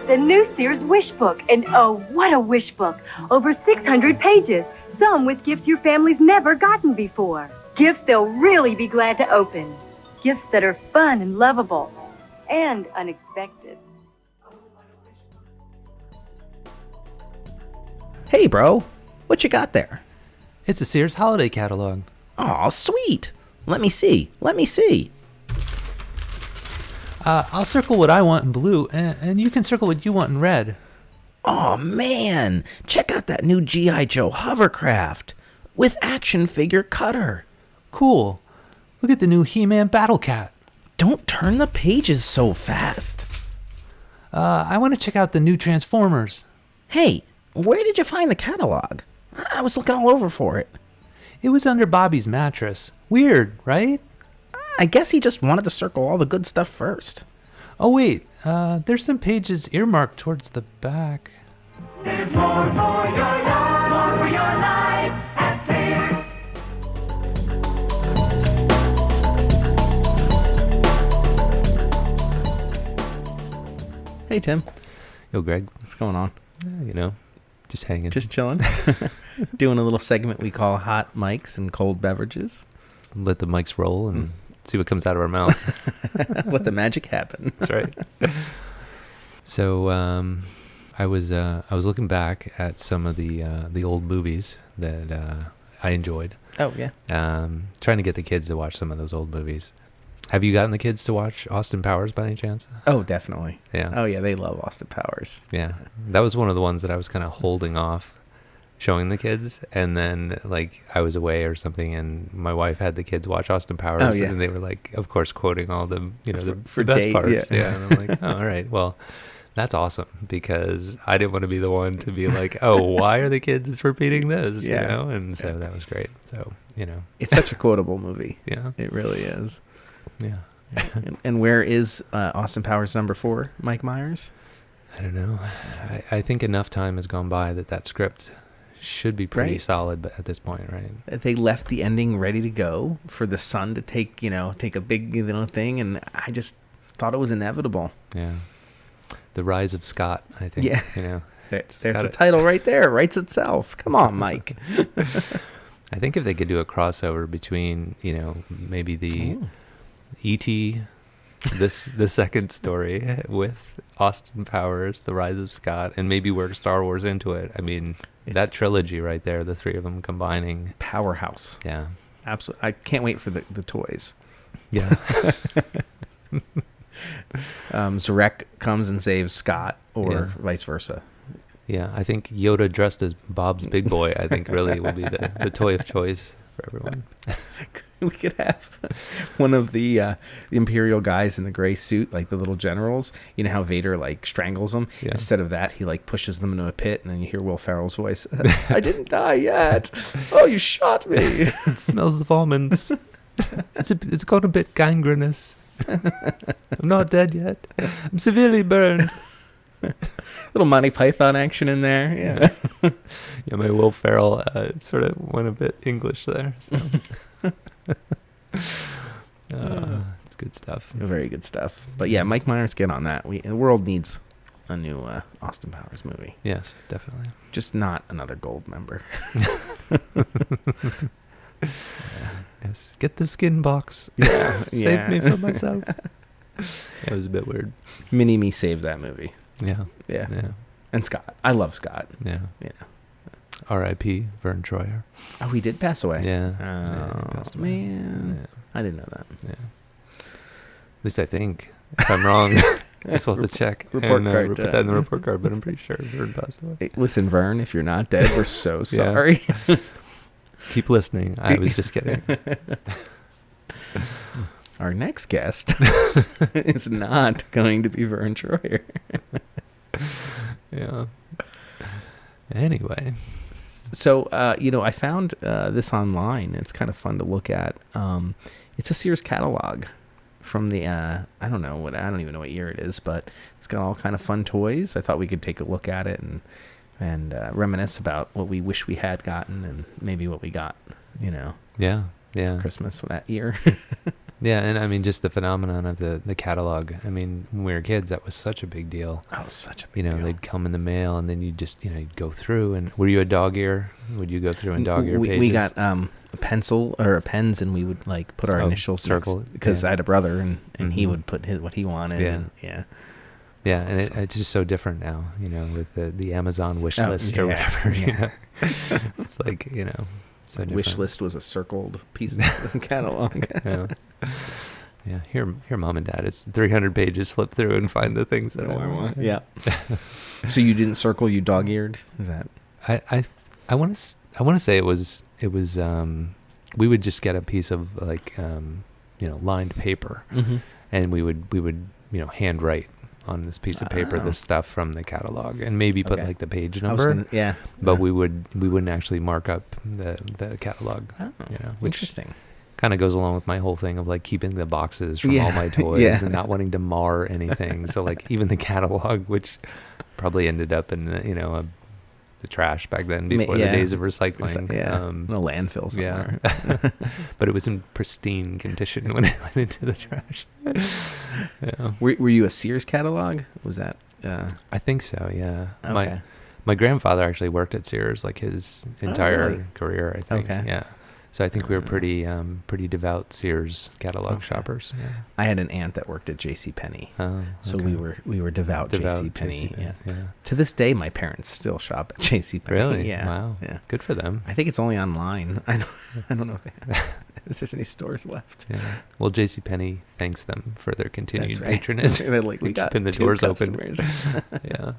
The new Sears Wishbook. And oh, what a wishbook. Over 600 pages. Some with gifts your family's never gotten before. Gifts they'll really be glad to open. Gifts that are fun and lovable. And unexpected. Hey, bro. What you got there? It's a Sears holiday catalog. Aw, sweet. Let me see. I'll circle what I want in blue, and you can circle what you want in red. Oh, man. Check out that new G.I. Joe hovercraft with action figure cutter. Cool. Look at the new He-Man Battle Cat. Don't turn the pages so fast. I want to check out the new Transformers. Hey, where did you find the catalog? I was looking all over for it. It was under Bobby's mattress. Weird, right? I guess he just wanted to circle all the good stuff first. Oh, wait. There's some pages earmarked towards the back. There's more for your life at Sears. Hey, Tim. Yo, Greg. What's going on? Just hanging. Just chilling. Doing a little segment we call Hot Mics and Cold Beverages. Let the mics roll and see what comes out of our mouth. Let the magic happen. That's right. So I was looking back at some of the old movies that I enjoyed. Oh, yeah. Trying to get the kids to watch some of those old movies. Have you gotten the kids to watch Austin Powers by any chance? Oh, definitely. Yeah. Oh, yeah, they love Austin Powers. Yeah. That was one of the ones that I was kind of holding off showing the kids, and then like I was away or something, and my wife had the kids watch Austin Powers. Oh, yeah. And they were like, of course, quoting all the for the best date, parts. yeah. And I'm like, oh, all right, well, that's awesome, because I didn't want to be the one to be like, oh, why are the kids repeating this? Yeah. And so that was great. So It's such a quotable movie. Yeah, It really is. yeah. And where is Austin Powers number 4, Mike Myers? I don't know. I think enough time has gone by that script should be pretty Right. solid, but at this point, right? They left the ending ready to go for the son to take a big thing, and I just thought it was inevitable. Yeah. The Rise of Scott, I think. Yeah. There's got the it. title right there. It writes itself. Come on, Mike. I think if they could do a crossover between, maybe the E.T., the second story with Austin Powers, The Rise of Scott, and maybe work Star Wars into it. I mean, that trilogy right there, the three of them combining. Powerhouse. Yeah. Absolutely. I can't wait for the toys. Yeah. Zarek comes and saves Scott, or Yeah. vice versa. Yeah. I think Yoda dressed as Bob's Big Boy, I think really will be the toy of choice for everyone. We could have one of the Imperial guys in the gray suit, like the little generals. You know how Vader like strangles them? Yeah. Instead of that, he like pushes them into a pit, and then you hear Will Ferrell's voice. I didn't die yet. Oh, you shot me. It smells of almonds. It's got a bit gangrenous. I'm not dead yet. I'm severely burned. Little Monty Python action in there. Yeah. Yeah, my Will Ferrell sort of went a bit English there. So. It's good stuff. Very good stuff. But yeah, Mike Myers, get on that. The world needs a new Austin Powers movie. Yes, definitely. Just not another gold member. Yes, get the skin box. Yeah. Save me from myself. It was a bit weird. Mini-Me saved that movie. Yeah. Yeah. Yeah. And Scott. I love Scott. Yeah. Yeah. R.I.P. Vern Troyer. Oh, he did pass away. Yeah. Oh, Yeah, he passed away. man. Yeah. I didn't know that. Yeah. At least I think. If I'm wrong, I will have to check. Report and, card, put that in the report card, but I'm pretty sure Vern passed away. Hey, listen, Vern, if you're not dead, we're so sorry. Keep listening. I was just kidding. Our next guest is not going to be Vern Troyer. Yeah. Anyway. So, I found this online. It's kind of fun to look at. It's a Sears catalog from the, I don't even know what year it is, but it's got all kind of fun toys. I thought we could take a look at it and reminisce about what we wish we had gotten and maybe what we got, Yeah. for Christmas that year. Yeah, and I mean, just the phenomenon of the catalog. I mean, when we were kids, that was such a big deal. Oh, such a big You know, deal. they'd come in the mail, and then you just, you'd go through. And were you a dog ear? Would you go through and dog ear pages? We got a pencil or pens, and we would like put our initials circle because I had a brother, and he Mhm. would put what he wanted. Yeah. And, yeah. Yeah, and it's just so different now, with the Amazon wish list or yeah, whatever. yeah. It's like, so Wish different. list was a circled piece of catalog. Yeah. Yeah, here, Mom and Dad. It's 300 pages. Flip through and find the things that I want. Yeah. So you didn't circle, you dog-eared? Is that? I want to say it was we would just get a piece of like lined paper, Mm-hmm. and we would handwrite on this piece of paper the stuff from the catalog, and maybe put like the page number. But we wouldn't actually mark up the catalog. Oh, Which interesting. kind of goes along with my whole thing of like keeping the boxes from Yeah. all my toys Yeah. and not wanting to mar anything. So like even the catalog, which probably ended up in the trash back then before the days of recycling. No landfill somewhere. Yeah. But it was in pristine condition when it went into the trash. Yeah. Were you a Sears catalog? Was that? I think so, yeah. Okay. My grandfather actually worked at Sears like his entire really? career, I think. Okay. Yeah. So I think we were pretty devout Sears catalog shoppers. Yeah. I had an aunt that worked at JCPenney. Oh, So okay. we were devout JCPenney. JCPenney, Yeah. To this day, my parents still shop at JCPenney. Really? Yeah. Wow. Yeah. Good for them. I think it's only online. I don't know if there's any stores left. Yeah. Well, JCPenney thanks them for their continued That's right. patronage. They're like, we got keeping the 2 doors open. customers. Yeah.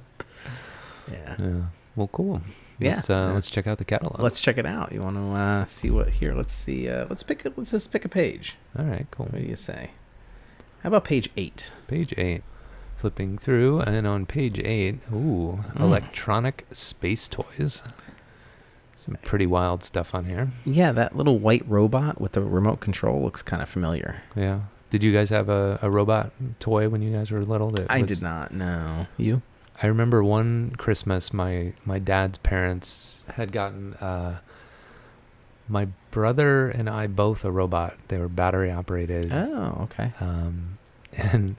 Yeah. Yeah. Well, cool. Yeah. Let's check out the catalog. Let's check it out. You want to see what here? Let's see. Let's just pick a page. All right. Cool. What do you say? How about page 8? Page 8. Flipping through, and on page 8, electronic space toys. Some pretty wild stuff on here. Yeah, that little white robot with the remote control looks kind of familiar. Yeah. Did you guys have a robot toy when you guys were little? I did not. No. You? I remember one Christmas, my dad's parents had gotten my brother and I both a robot. They were battery operated. Oh, okay. And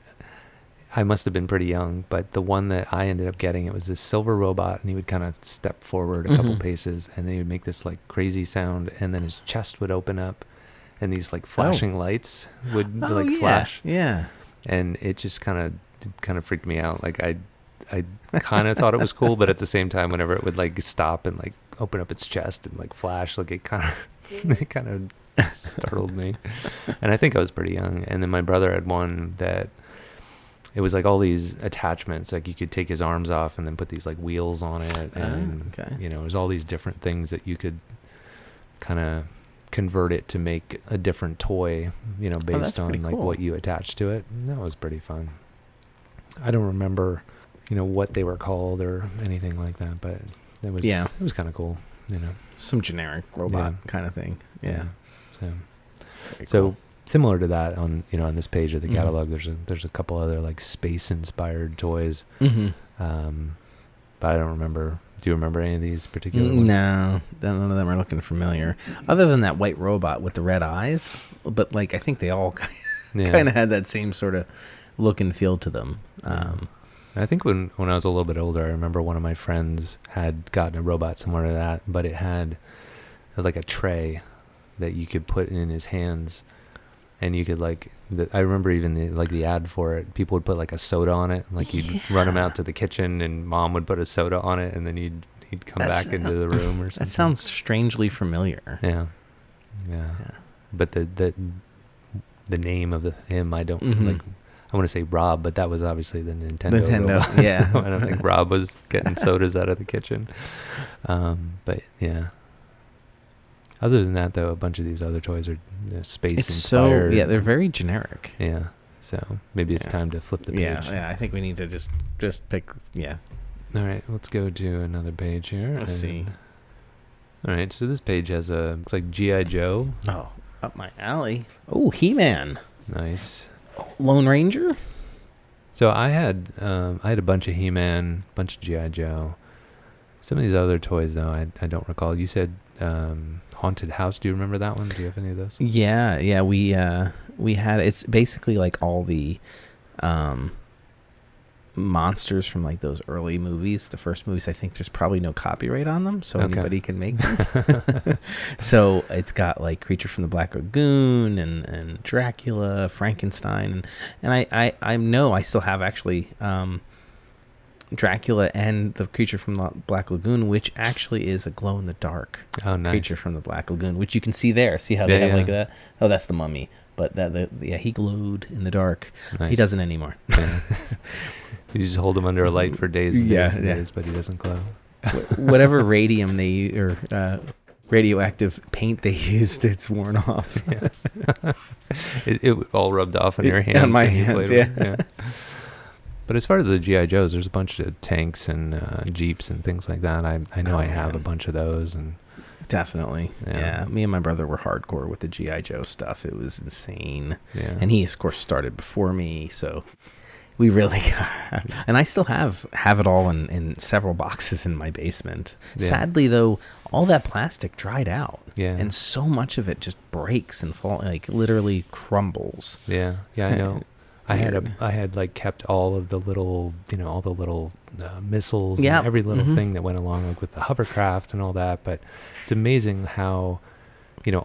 I must have been pretty young, but the one that I ended up getting, it was this silver robot, and he would kind of step forward a couple paces, and then he would make this like crazy sound, and then his chest would open up, and these like flashing lights would flash. Yeah. And it just kind of freaked me out. Like I kind of thought it was cool, but at the same time, whenever it would like stop and like open up its chest and like flash, like it kind of startled me. And I think I was pretty young. And then my brother had one that it was like all these attachments, like you could take his arms off and then put these like wheels on it, and it was all these different things that you could kind of convert it to make a different toy, based on like what you attach to it. And that was pretty fun. I don't remember what they were called or anything like that, but it was kind of cool, Some generic robot kind of thing. Yeah. So similar to that on this page of the catalog, there's a couple other like space inspired toys. Mm-hmm. But I don't remember. Do you remember any of these particular ones? No, none of them are looking familiar. Other than that white robot with the red eyes, but like I think they all kind of had that same sort of look and feel to them. I think when I was a little bit older, I remember one of my friends had gotten a robot similar to that, but it had like a tray that you could put in his hands, and you could I remember even the ad for it. People would put like a soda on it, like you'd run him out to the kitchen, and Mom would put a soda on it, and then he'd come back into the room or something. That sounds strangely familiar. Yeah. But the name of him, I don't like. I want to say Rob, but that was obviously the Nintendo robot. Yeah. So I don't think Rob was getting sodas out of the kitchen. But yeah. Other than that, though, a bunch of these other toys are space inspired. So they're very generic. Yeah. So maybe it's time to flip the page. Yeah. I think we need to just pick. Yeah. All right, let's go to another page here. Let's see. All right, so this page has looks like G.I. Joe. Oh, up my alley. Oh, He-Man. Nice. Lone Ranger. So I had a bunch of He-Man, bunch of G.I. Joe. Some of these other toys, though, I don't recall. You said haunted house. Do you remember that one? Do you have any of those? Yeah. We had, it's basically like all the monsters from like those early movies, the first movies. I think there's probably no copyright on them, so anybody can make them. So it's got like Creature from the Black Lagoon and Dracula, Frankenstein, and I know I still have actually Dracula and the Creature from the Black Lagoon, which actually is a glow in the dark Creature from the Black Lagoon, which you can see there. See how they have like that? Oh, that's the mummy. But he glowed in the dark. Nice. He doesn't anymore. Yeah. You just hold him under a light for days and days and days, but he doesn't glow. Whatever radium radioactive paint they used, it's worn off. Yeah. it all rubbed off on your hands. On my hands, yeah. But as far as the G.I. Joes, there's a bunch of tanks and Jeeps and things like that. I know I have a bunch of those. And definitely. Yeah. Me and my brother were hardcore with the G.I. Joe stuff. It was insane. Yeah. And he, of course, started before me, so we really got, and I still have it all in several boxes in my basement. Yeah. Sadly, though, all that plastic dried out. Yeah. And so much of it just breaks and literally crumbles. Yeah. Yeah, I know. I had like kept all of the little, missiles and every little thing that went along, like with the hovercraft and all that. But it's amazing how,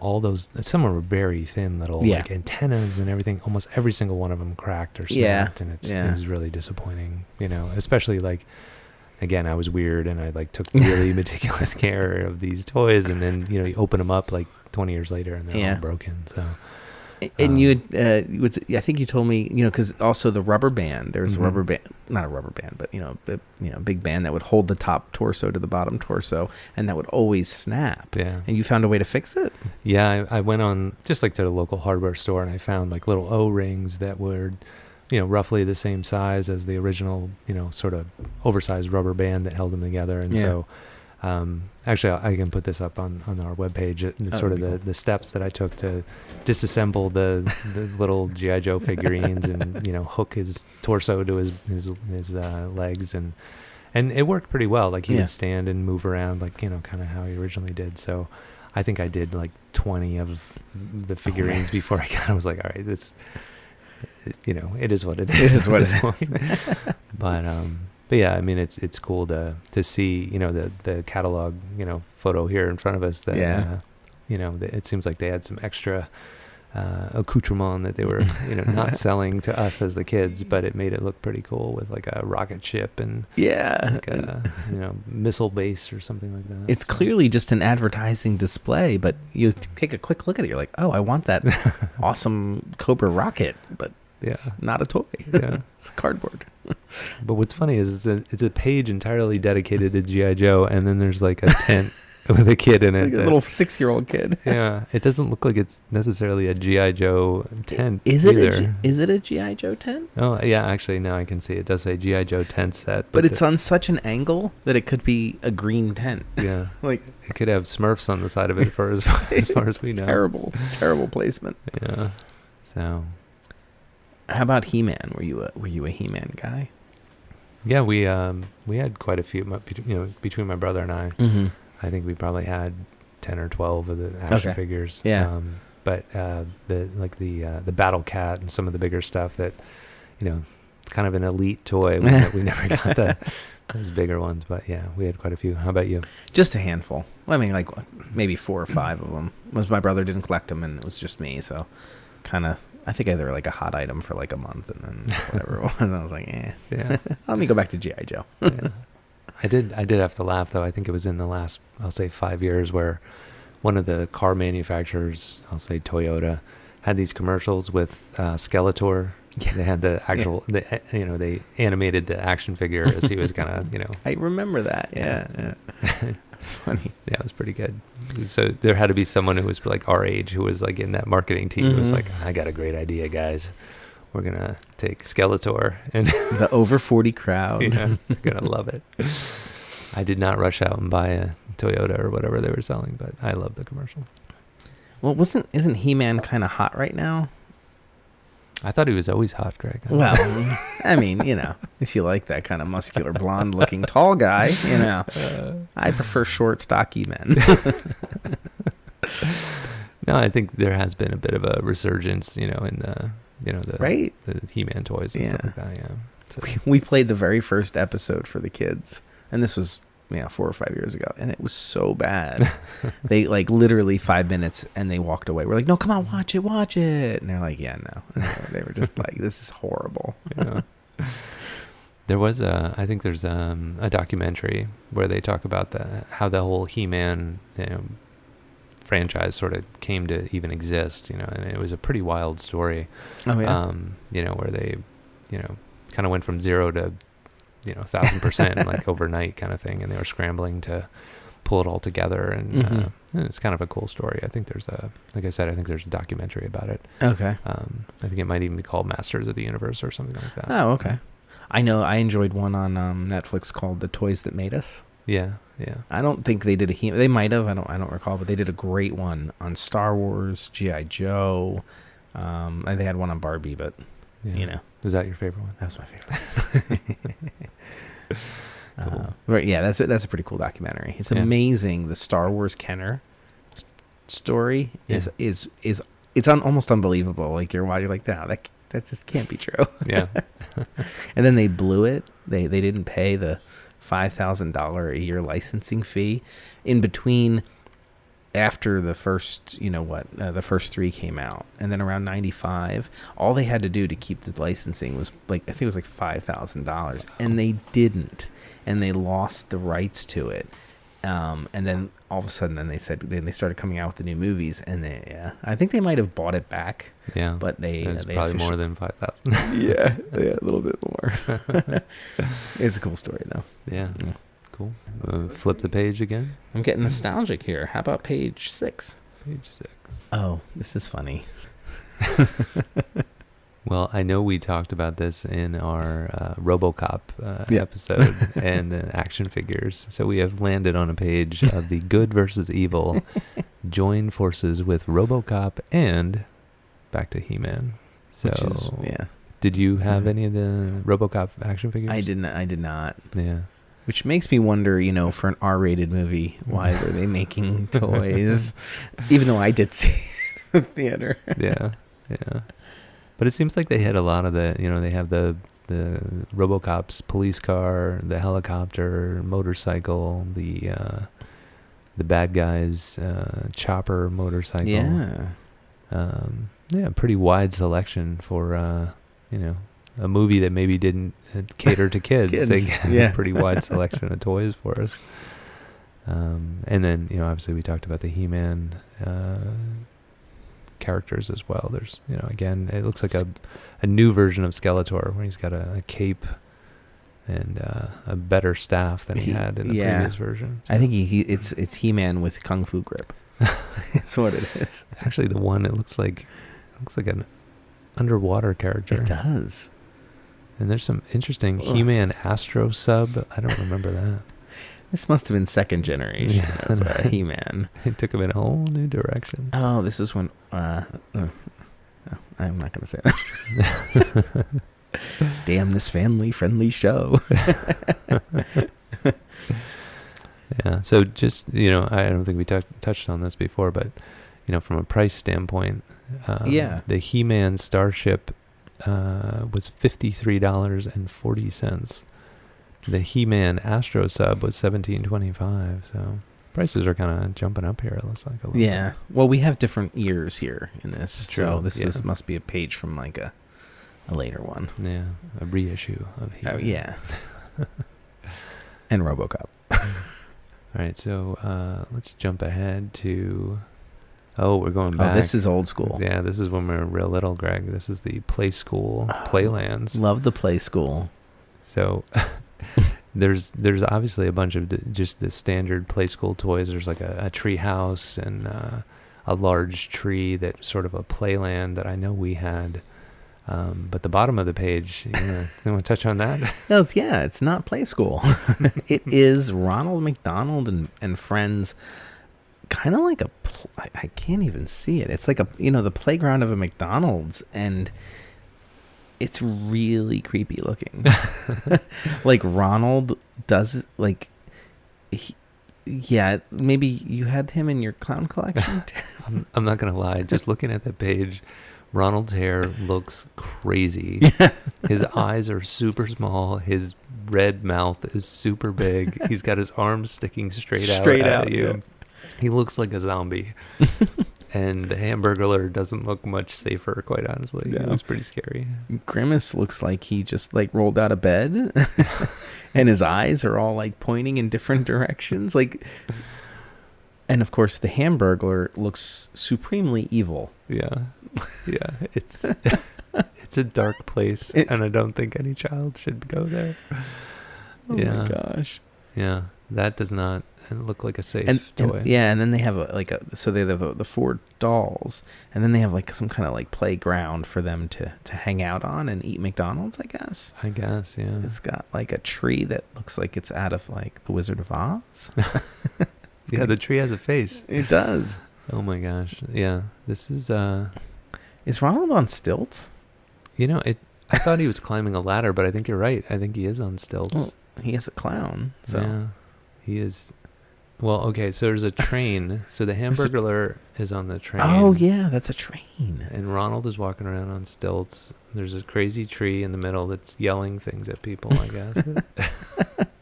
all those, some were very thin little like antennas and everything. Almost every single one of them cracked or snapped, and it was really disappointing. Especially like, again, I was weird and I like took really meticulous care of these toys, and then you open them up like 20 years later and they're all broken. So. And you had, I think you told me, because also the rubber band, there's a rubber band, not a rubber band, but, a big band that would hold the top torso to the bottom torso, and that would always snap. Yeah. And you found a way to fix it? Yeah, I went on just like to the local hardware store, and I found like little O-rings that were, roughly the same size as the original, sort of oversized rubber band that held them together. And so, actually, I can put this up on our webpage, sort of the steps that I took to disassemble the little G.I. Joe figurines and, hook his torso to his legs. And it worked pretty well. Like he would stand and move around like, kind of how he originally did. So I think I did like 20 of the figurines before I kind of was like, all right, this, it is what it is. This is what it is. But yeah, I mean, it's cool to see, the catalog, photo here in front of us that, it seems like they had some extra accoutrement that they were, not selling to us as the kids, but it made it look pretty cool with like a rocket ship and like a, missile base or something like that. It's clearly just an advertising display, but you take a quick look at it, you're like, oh, I want that awesome Cobra rocket, but it's not a toy. Yeah. It's cardboard. But what's funny is it's a page entirely dedicated to G.I. Joe, and then there's like a tent with a kid in it. Like a little 6-year-old kid. Yeah. It doesn't look like it's necessarily a G.I. Joe tent is either. Is it a G.I. Joe tent? Oh, yeah. Actually, now I can see. It does say G.I. Joe tent set. But it's on such an angle that it could be a green tent. Yeah. Like it could have Smurfs on the side of it for as far as we know. Terrible placement. Yeah. So... How about He-Man? Were you a He-Man guy? Yeah, we had quite a few. Between my brother and I, I think we probably had 10 or 12 of the action figures. Yeah. But the Battle Cat and some of the bigger stuff that, it's kind of an elite toy. We never got those bigger ones. But yeah, we had quite a few. How about you? Just a handful. Well, I mean, like maybe 4 or 5 of them. Because my brother didn't collect them, and it was just me. So, kind of. I think they were like a hot item for like a month, and then whatever it was. And I was like, yeah. Let me go back to G.I. Joe. Yeah. I did have to laugh though. I think it was in the last, I'll say 5 years, where one of the car manufacturers, I'll say Toyota, had these commercials with Skeletor. Yeah. They had the actual, they animated the action figure as he was kind of, I remember that. Yeah. It's funny. Yeah, it was pretty good. So there had to be someone who was like our age who was like in that marketing team who was like, I got a great idea, guys. We're going to take Skeletor. And the over 40 crowd. Yeah, they're going to love it. I did not rush out and buy a Toyota or whatever they were selling, but I love the commercial. Well, isn't He-Man kind of hot right now? I thought he was always hot, Greg. Well, I mean, if you like that kind of muscular, blonde-looking tall guy, I prefer short, stocky men. No, I think there has been a bit of a resurgence, in the Right. the He-Man toys and stuff like that. Yeah. So, We played the very first episode for the kids, and this was 4 or 5 years ago, and it was so bad. They like literally 5 minutes, and they walked away. We're like, no, come on, watch it, and they're like, yeah, no. And they were just like, this is horrible. yeah. There was I think there's a documentary where they talk about how the whole He-Man franchise sort of came to even exist, and it was a pretty wild story. Oh yeah. Where they, kind of went from 0 to 1,000% like overnight kind of thing, and they were scrambling to pull it all together, and it's kind of a cool story. I think there's like I said, I think there's a documentary about it. Okay. I think it might even be called Masters of the Universe or something like that. Oh, okay. I know. I enjoyed one on Netflix called The Toys That Made Us. Yeah. I don't think they did they might have. I don't recall, but they did a great one on Star Wars, G.I. Joe. And they had one on Barbie, but Was that your favorite one? that was my favorite. Cool. Right, yeah, that's a pretty cool documentary. It's amazing. The Star Wars Kenner story is it's almost unbelievable. Like you're like, no, that just can't be true. Yeah. And then they blew it. They didn't pay the $5,000 a year licensing fee in between. After the first, the first 3 came out, and then around 95, all they had to do to keep the licensing was I think it was like $5,000, and they didn't, and they lost the rights to it. And then all of a sudden, then they started coming out with the new movies, and I think they might have bought it back. Yeah, but it's probably more than 5,000. yeah, a little bit more. It's a cool story though. Yeah. Cool. Flip the page again. I'm getting nostalgic here. How about page 6? Page 6. Oh, this is funny. Well, I know we talked about this in our RoboCop episode and the action figures. So we have landed on a page of the good versus evil join forces with RoboCop and back to He-Man. So did you have any of the RoboCop action figures? I did not. Yeah. Which makes me wonder, for an R-rated movie, why were they making toys? Even though I did see it in the theater. Yeah. But it seems like they had a lot of the, they have the RoboCop's police car, the helicopter, motorcycle, the bad guy's chopper motorcycle. Yeah. Pretty wide selection for, a movie that maybe didn't cater to kids. They had a pretty wide selection of toys for us. And then, obviously we talked about the He-Man characters as well. There's, again, it looks like a new version of Skeletor where he's got a cape and a better staff than he had in the previous version. So. I think it's He-Man with Kung Fu grip. That's what it is. Actually, the one, it looks like an underwater character. It does. And there's some interesting He-Man Astro sub. I don't remember that. This must have been second generation of He-Man. It took him in a whole new direction. Oh, this is when... I'm not going to say that. Damn this family-friendly show. Yeah, so just, I don't think we touched on this before, but, from a price standpoint, the He-Man Starship was $53.40. The He-Man Astro sub was $17.25. So prices are kind of jumping up here. It looks like a little. Yeah. Well, we have different years here in this. True. So this must be a page from like a later one. Yeah, a reissue of He-Man. Oh yeah. And RoboCop. All right, so let's jump ahead to. Oh, we're going back. Oh, this is old school. Yeah, this is when we were real little, Greg. This is the Play School Playlands. Love the Play School. So there's obviously a bunch of just the standard Play School toys. There's like a tree house and a large tree that's sort of a playland that I know we had. But the bottom of the page, you want to touch on that? It's not Play School. It is Ronald McDonald and Friends. Kind of like I can't even see it. It's like the playground of a McDonald's, and it's really creepy looking. Like Ronald does like Yeah, maybe you had him in your clown collection. I'm not gonna lie. Just looking at that page, Ronald's hair looks crazy. His eyes are super small. His red mouth is super big. He's got his arms sticking straight out at you. Yeah. He looks like a zombie. And the Hamburglar doesn't look much safer, quite honestly. No. It looks pretty scary. Grimace looks like he just like rolled out of bed, and his eyes are all like pointing in different directions. Like, and of course, the Hamburglar looks supremely evil. Yeah, yeah. It's it's a dark place, and I don't think any child should go there. Oh Yeah. my gosh. Yeah, that does not look like a safe And toy. yeah, and then they have so they have the 4 dolls, and then they have like some kind of like playground for them to hang out on and eat McDonald's, I guess. I guess, yeah. It's got like a tree that looks like it's out of like the Wizard of Oz. Yeah, the tree has a face. It does. Oh my gosh. Yeah, this is Is Ronald on stilts? I thought he was climbing a ladder, but I think you're right. I think he is on stilts. Well, he is a clown, so Yeah, he is. Well, okay, so there's a train. So the Hamburglar is on the train. Oh yeah, that's a train. And Ronald is walking around on stilts. There's a crazy tree in the middle that's yelling things at people, I guess.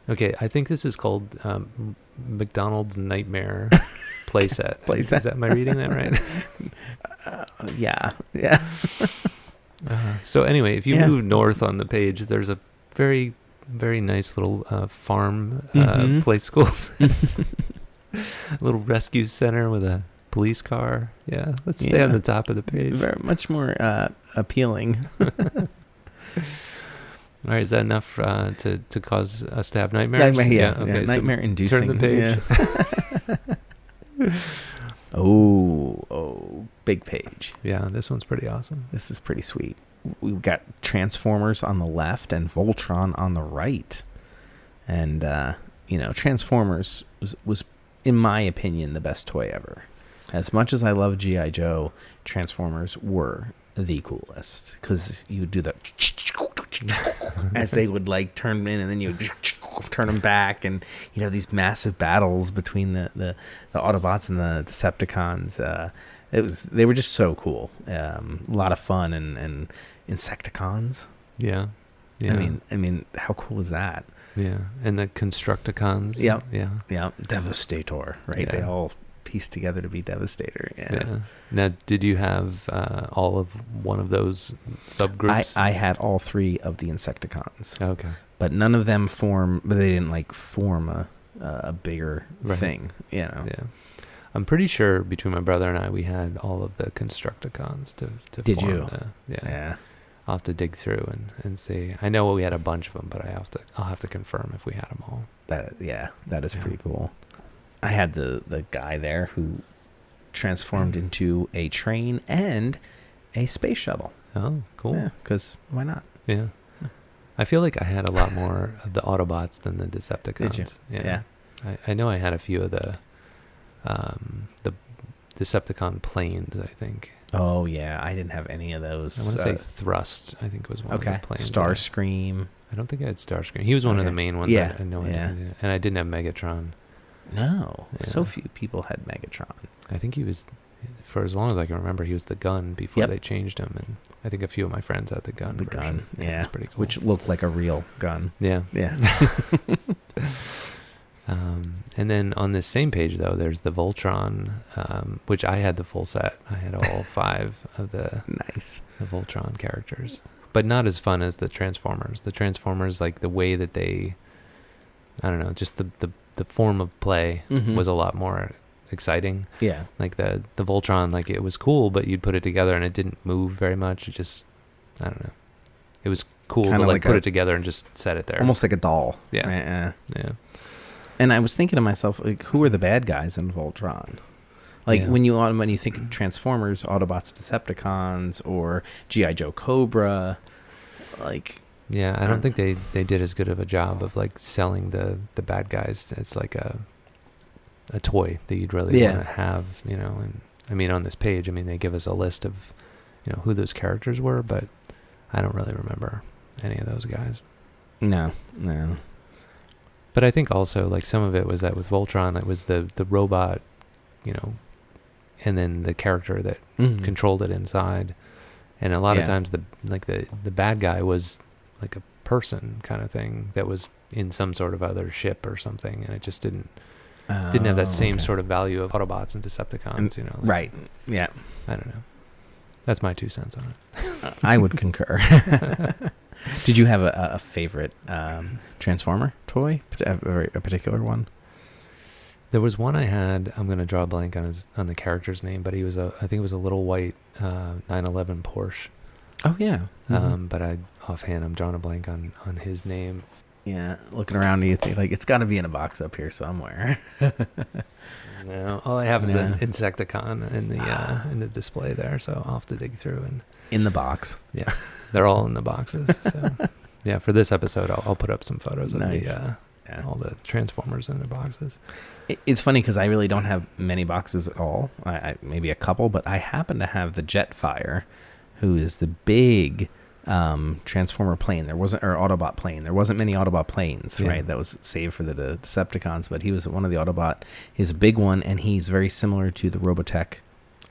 Okay, I think this is called McDonald's Nightmare Playset. Playset. Am I reading that right? Yeah. So anyway, if you Yeah. move north on the page, there's a very, very nice little farm Mhm. play schools. A little rescue center with a police car. Yeah, let's stay on Yeah. the top of the page. Very much more appealing. All right, is that enough to cause us to have nightmares? Yeah, Okay, so nightmare inducing. turn the page. Yeah. Oh, big page. Yeah, this one's pretty awesome. This is pretty sweet. We've got Transformers on the left and Voltron on the right. And, Transformers was, in my opinion, the best toy ever. As much as I love G.I. Joe, Transformers were the coolest. Because you would do the... as they would, like, turn in, and then you would turn them back. And, these massive battles between the Autobots and the Decepticons. They were just so cool. A lot of fun and Insecticons. Yeah. I mean, how cool is that? Yeah, and the Constructicons. Yep. Yeah. Devastator, right? Yeah. They all piece together to be Devastator. Yeah. Now, did you have all of one of those subgroups? I had all 3 of the Insecticons. Okay. But none of them but they didn't form a bigger thing, Yeah. I'm pretty sure between my brother and I, we had all of the Constructicons to Did form you? Yeah. I'll have to dig through and see. I know we had a bunch of them, but I'll have to confirm if we had them all. That is pretty cool. I had the guy there who transformed into a train and a space shuttle. Oh, cool. Yeah, because why not? Yeah. I feel like I had a lot more of the Autobots than the Decepticons. Did you? Yeah. I know I had a few of the Decepticon planes, I think. Oh yeah, I didn't have any of those. I want to say Thrust, I think was one of the planes. Starscream. I don't think I had Starscream. He was one of the main ones. Yeah. I know. Yeah. And I didn't have Megatron. No, Yeah. so few people had Megatron. I think he was, for as long as I can remember, he was the gun before Yep. they changed him. And I think a few of my friends had the gun. The version. gun, yeah, It was pretty cool. which looked like a real gun. Yeah. Yeah. And then on this same page, though, there's the Voltron, which I had the full set. I had all 5 of the Voltron characters, but not as fun as the Transformers. The Transformers, like the way that they, I don't know, just the form of play Mhm. was a lot more exciting. Yeah. Like the Voltron, like it was cool, but you'd put it together and it didn't move very much. It just, I don't know. It was cool Kinda to like like put a- it together and just set it there. Almost like a doll. Yeah. Right? Yeah. And I was thinking to myself, like, who are the bad guys in Voltron? Like Yeah. when you think of Transformers, Autobots, Decepticons, or G.I. Joe Cobra, like. Yeah, I don't think they did as good of a job of like selling the bad guys as like a toy that you'd really want to have, and I mean on this page, they give us a list of, who those characters were, but I don't really remember any of those guys. No. But I think also like some of it was that with Voltron, it was the robot, you know, and then the character that controlled it inside. And a lot of times the bad guy was like a person kind of thing that was in some sort of other ship or something, and it just didn't have that same sort of value of Autobots and Decepticons, you know. Like, right. Yeah. I don't know. That's my 2 cents on it. I would concur. Did you have a favorite Transformer toy? A particular one? There was one I had. I'm going to draw a blank on the character's name, but he was I think it was a little white 911 Porsche. Oh yeah. But offhand I'm drawing a blank on his name. Yeah, looking around, you think like it's got to be in a box up here somewhere. No, all I have is an Insecticon in the display there, so I'll have to dig through and in the box. Yeah, they're all in the boxes. So yeah, for this episode, I'll put up some photos of all the Transformers in the boxes. It's funny because I really don't have many boxes at all. I maybe a couple, but I happen to have the Jetfire, who is the big Transformer plane. Or Autobot plane. There wasn't many Autobot planes, right? That was saved for the Decepticons, but he was one of the Autobot. He's a big one, and he's very similar to the Robotech.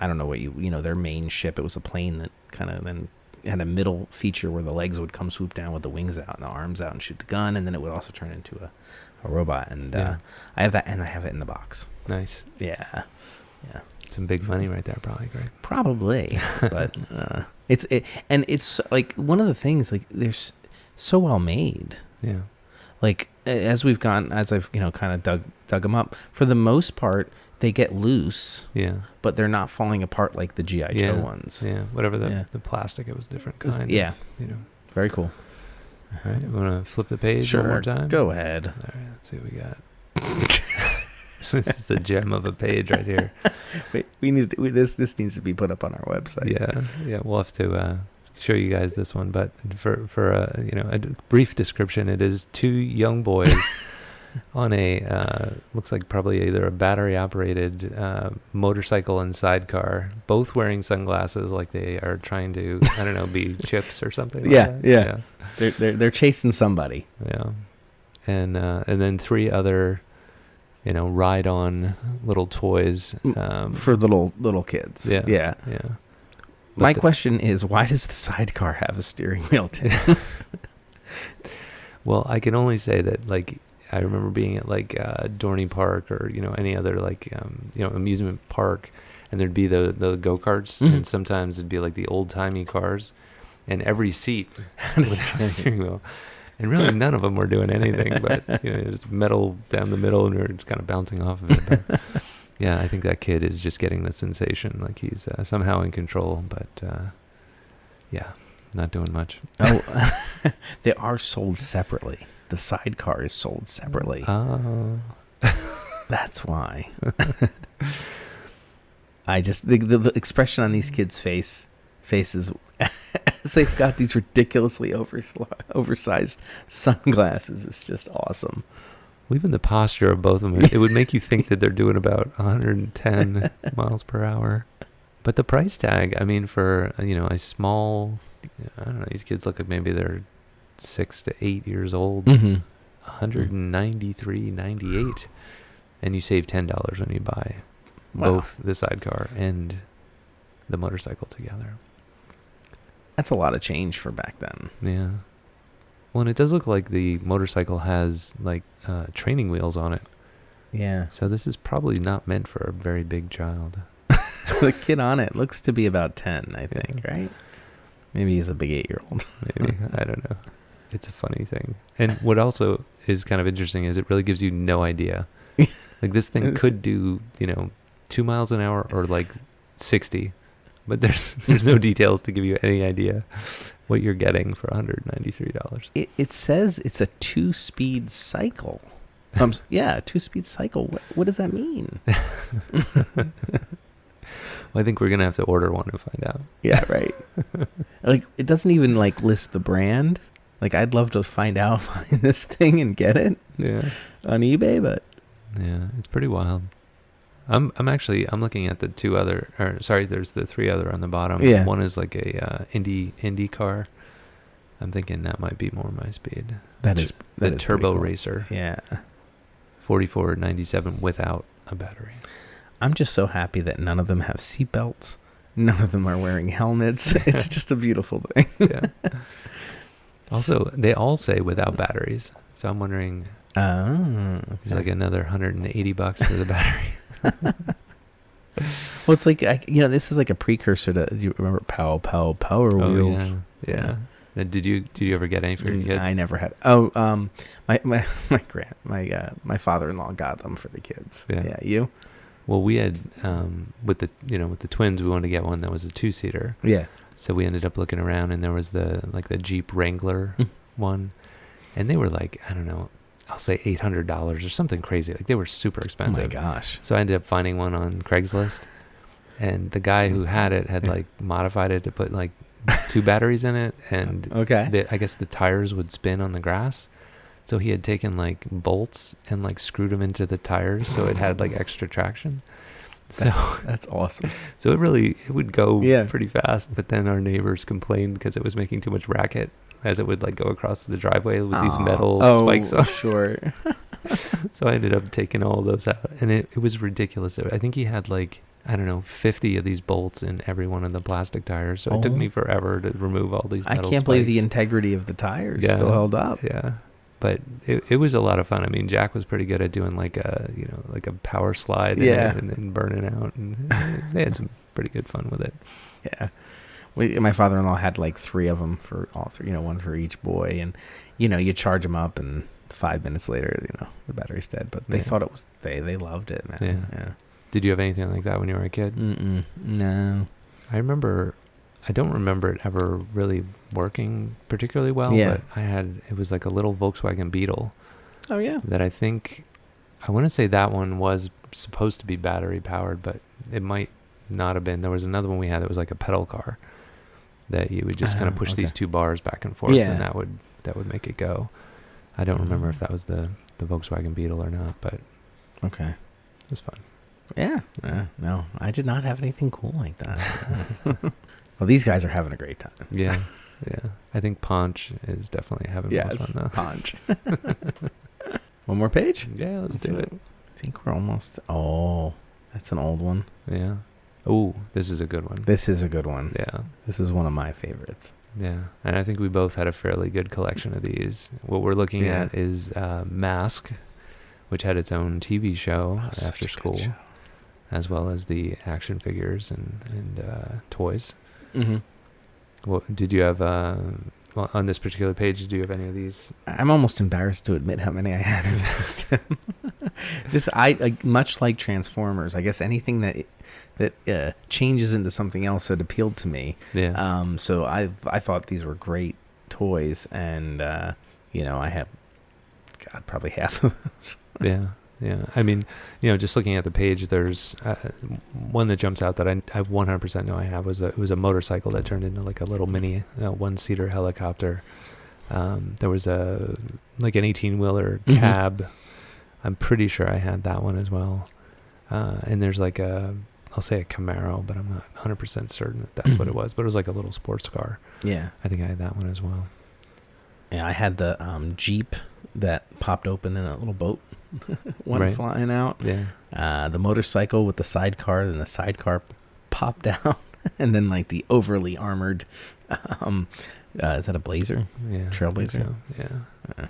I don't know what their main ship. It was a plane that kind of then had a middle feature where the legs would come swoop down with the wings out and the arms out and shoot the gun, and then it would also turn into a robot. And I have that, and I have it in the box. Nice. Yeah. Some big money right there, probably, Greg. Probably, but it's like one of the things, like they're so well made. Yeah. Like as I've kind of dug them up, for the most part they get loose. Yeah. But they're not falling apart like the G.I. Joe ones. Yeah. Whatever the plastic, it was a different kind. Yeah. You know. Very cool. All right. You want to flip the page one more time? Go ahead. All right. Let's see what we got. This is a gem of a page right here. Wait, this needs to be put up on our website. Yeah, we'll have to show you guys this one. But for a brief description, it is 2 young boys on a looks like probably either a battery operated motorcycle and sidecar, both wearing sunglasses, like they are trying to be chips or something. Yeah. They're chasing somebody. Yeah, and then 3 other ride-on little toys for little kids. Yeah. My question is, why does the sidecar have a steering wheel too? Well, I can only say that, like, I remember being at like Dorney Park or any other like amusement park, and there'd be the go-karts, and sometimes it'd be like the old-timey cars, and every seat would have a steering wheel. And really, none of them were doing anything, but just metal down the middle, and we were just kind of bouncing off of it. But, yeah, I think that kid is just getting the sensation, like he's somehow in control. But not doing much. Oh, they are sold separately. The sidecar is sold separately. Oh, that's why. I just the expression on these kids' faces. As they've got these ridiculously oversized sunglasses. It's just awesome. Well, even the posture of both of them, it would make you think that they're doing about 110 miles per hour. But the price tag, I mean, for, a small, I don't know, these kids look like maybe they're 6 to 8 years old, $193.98. And you save $10 when you buy both the sidecar and the motorcycle together. That's a lot of change for back then. Yeah. Well, and it does look like the motorcycle has like training wheels on it. Yeah. So this is probably not meant for a very big child. The kid on it looks to be about 10, I think, right? Maybe he's a big 8-year-old. Maybe. I don't know. It's a funny thing. And what also is kind of interesting is it really gives you no idea. Like this thing could do, 2 miles an hour or like 60. But there's no details to give you any idea what you're getting for $193. It says it's a 2-speed cycle. 2-speed cycle. What does that mean? Well, I think we're going to have to order one and find out. Yeah, right. Like, it doesn't even, like, list the brand. Like, I'd love to find this thing and get it on eBay, but... Yeah, it's pretty wild. I'm looking at the 2 other, there's the 3 other on the bottom. Yeah. One is like a Indy car. I'm thinking that might be more my speed. That is Turbo cool. Racer. Yeah. $44.97 without a battery. I'm just so happy that none of them have seatbelts. None of them are wearing helmets. It's just a beautiful thing. Yeah. Also, they all say without batteries. So I'm wondering, it's like another $180 for the battery. Well, it's like, this is like a precursor to, do you remember Power Wheels? Yeah. And did you ever get any for your kids? I never had. My father-in-law got them for the kids. Yeah. You? Well, we had with the twins, we wanted to get one that was a 2-seater. Yeah. So we ended up looking around, and there was the Jeep Wrangler one, and they were like, I don't know, I'll say $800 or something crazy. Like, they were super expensive. Oh my gosh. So I ended up finding one on Craigslist, and the guy who had it had like modified it to put like 2 batteries in it, and I guess the tires would spin on the grass. So he had taken like bolts and like screwed them into the tires so it had like extra traction. So that's awesome. So it would go pretty fast, but then our neighbors complained because it was making too much racket as it would like go across the driveway with these metal spikes on. Sure. So I ended up taking all those out, and it was ridiculous. I think he had like, I don't know, 50 of these bolts in every one of the plastic tires. So it took me forever to remove all these metal I can't spikes. believe the integrity of the tires still held up. Yeah. But it was a lot of fun. I mean, Jack was pretty good at doing like a power slide and then burning out, and they had some pretty good fun with it. Yeah. My father-in-law had like 3 of them for all 3, one for each boy, and you charge them up, and 5 minutes later, the battery's dead. But they thought it was they loved it, man. Yeah. Did you have anything like that when you were a kid? No. I don't remember it ever really working particularly well, but it was like a little Volkswagen Beetle. Oh, yeah. That I want to say that one was supposed to be battery powered, but it might not have been. There was another one we had that was like a pedal car that you would just kind of push these 2 bars back and forth, and that would make it go. I don't remember if that was the Volkswagen Beetle or not, but it was fun. Yeah. No, I did not have anything cool like that. Well, these guys are having a great time. Yeah. I think Ponch is definitely having more fun now. Ponch. One more page? Yeah, let's do it. I think we're almost... Oh, that's an old one. Yeah. Oh, this is a good one. This is a good one. Yeah. This is one of my favorites. Yeah. And I think we both had a fairly good collection of these. What we're looking at is M.A.S.K, which had its own TV show after school, as well as the action figures and toys. Mm-hmm. Well, did you have on this particular page? Did you have any of these? I'm almost embarrassed to admit how many I had of this. Much like Transformers, I guess anything that changes into something else that appealed to me. Yeah. So I thought these were great toys, and I have probably half of those. Yeah. I mean, just looking at the page, there's one that jumps out that I 100% know I have was a motorcycle that turned into like a little mini 1-seater helicopter. There was an 18-wheeler cab. I'm pretty sure I had that one as well. And there's like I'll say a Camaro, but I'm not 100% certain that's what it was. But it was like a little sports car. Yeah. I think I had that one as well. Yeah, I had the Jeep that popped open in a little boat. Flying out. Yeah. The motorcycle with the sidecar, then the sidecar popped down, and then like the overly armored. Is that a Blazer? Yeah, Trailblazer. So. Yeah.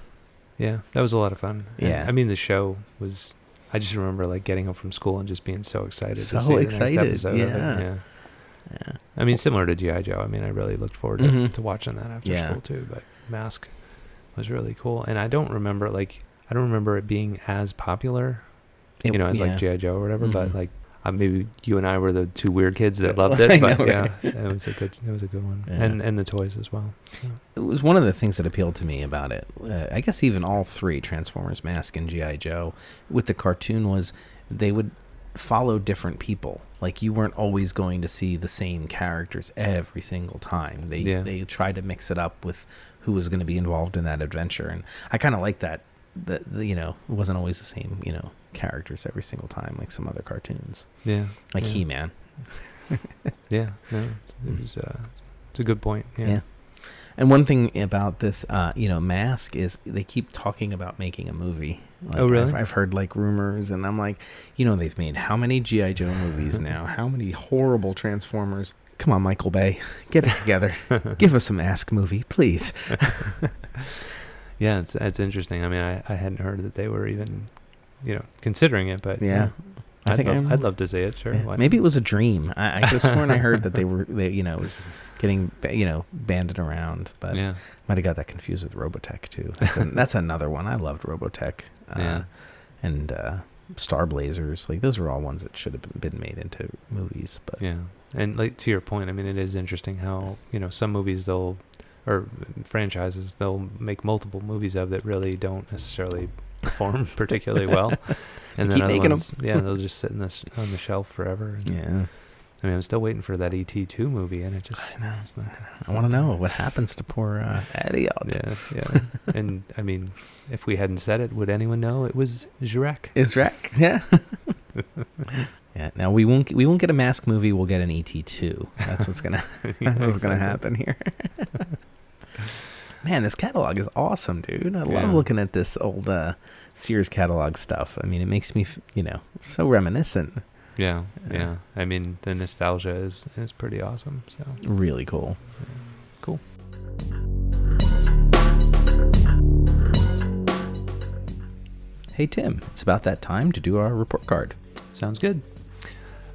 Yeah, that was a lot of fun. Yeah. And, I mean, the show was. I just remember like getting home from school and just being so excited to see the next episode of it. Yeah. I mean, similar to G.I. Joe. I mean, I really looked forward to watching that after school too. But M.A.S.K was really cool, and I don't remember it being as popular, as like G.I. Joe or whatever. But like maybe you and I were the 2 weird kids that loved it. But it was a good one, and the toys as well. So. It was one of the things that appealed to me about it. I guess even all 3, Transformers, M.A.S.K, and G.I. Joe, with the cartoon was they would follow different people. Like you weren't always going to see the same characters every single time. They tried to mix it up with who was going to be involved in that adventure, and I kind of like that. It wasn't always the same, characters every single time like some other cartoons. Yeah. He-Man. Yeah. No, it's a good point. Yeah. And one thing about this, M.A.S.K is they keep talking about making a movie. Like, Oh, really? I've heard like rumors, and I'm like, they've made how many G.I. Joe movies now? How many horrible Transformers? Come on, Michael Bay, get it together. Give us a M.A.S.K movie, please. Yeah, it's interesting. I mean, I hadn't heard that they were even, considering it, but Yeah. I'd love to see it. Sure. Yeah. Maybe it was a dream. I could have sworn I heard that they was getting, banded around, but Yeah. might have got that confused with Robotech too. That's another one. I loved Robotech. Yeah. And Star Blazers. Like, those are all ones that should have been made into movies. But Yeah. And like to your point, I mean, it is interesting how, some movies or franchises, they'll make multiple movies of that really don't necessarily perform particularly well. And then keep other making ones, them. Yeah, they'll just sit on the shelf forever. And, yeah. I mean, I'm still waiting for that E.T. 2 movie, and it just... I know. It's not, I want to know what happens to poor Eddie. Yeah. And, I mean, if we hadn't said it, would anyone know it was Shrek? Is Shrek? Yeah. Yeah. Now we won't get a M.A.S.K movie. We'll get an E.T. 2. That's what's gonna gonna happen here. Man, this catalog is awesome, dude. I love looking at this old Sears catalog stuff. I mean, it makes me, so reminiscent. Yeah. I mean, the nostalgia is pretty awesome. So Really cool. cool. Hey, Tim, it's about that time to do our report card. Sounds good.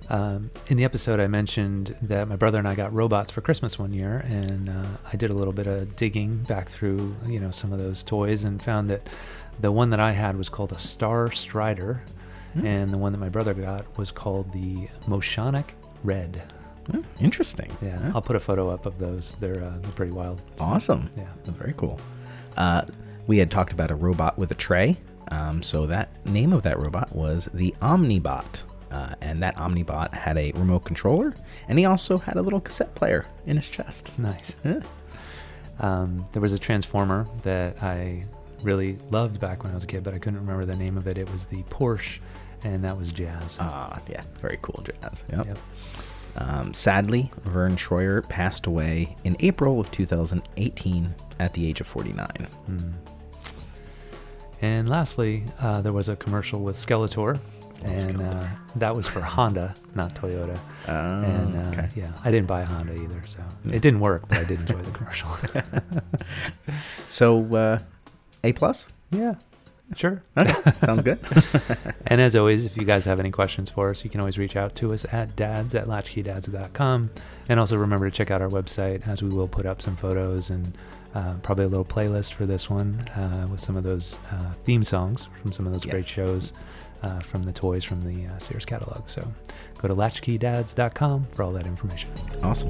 In the episode, I mentioned that my brother and I got robots for Christmas one year, and I did a little bit of digging back through, some of those toys, and found that the one that I had was called a Star Strider, and the one that my brother got was called the Moshonic Red. Interesting. Yeah, I'll put a photo up of those. They're pretty wild. Awesome. Yeah. Very cool. We had talked about a robot with a tray. So that name of that robot was the Omnibot. And that Omnibot had a remote controller, and he also had a little cassette player in his chest. Nice. Yeah. There was a Transformer that I really loved back when I was a kid, but I couldn't remember the name of it. It was the Porsche, and that was Jazz. Yeah. Very cool, Jazz. Yep. Yep. Sadly, Vern Troyer passed away in April of 2018 at the age of 49. And lastly, there was a commercial with Skeletor, and that was for Honda, not Toyota. Okay. Yeah, I didn't buy a Honda either, so it didn't work, but I did enjoy the commercial. So, A+? Yeah, sure. Okay, sounds good. And as always, if you guys have any questions for us, you can always reach out to us at dads@latchkeydads.com. And also remember to check out our website, as we will put up some photos and probably a little playlist for this one with some of those theme songs from some of those great shows from the toys from the Sears catalog. So go to latchkeydads.com for all that information. Awesome.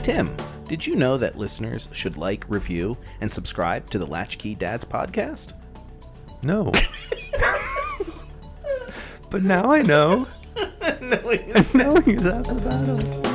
Tim, did you know that listeners should like, review, and subscribe to the Latch-Key Dads podcast? No. But now I know. No, Knowing is half the battle.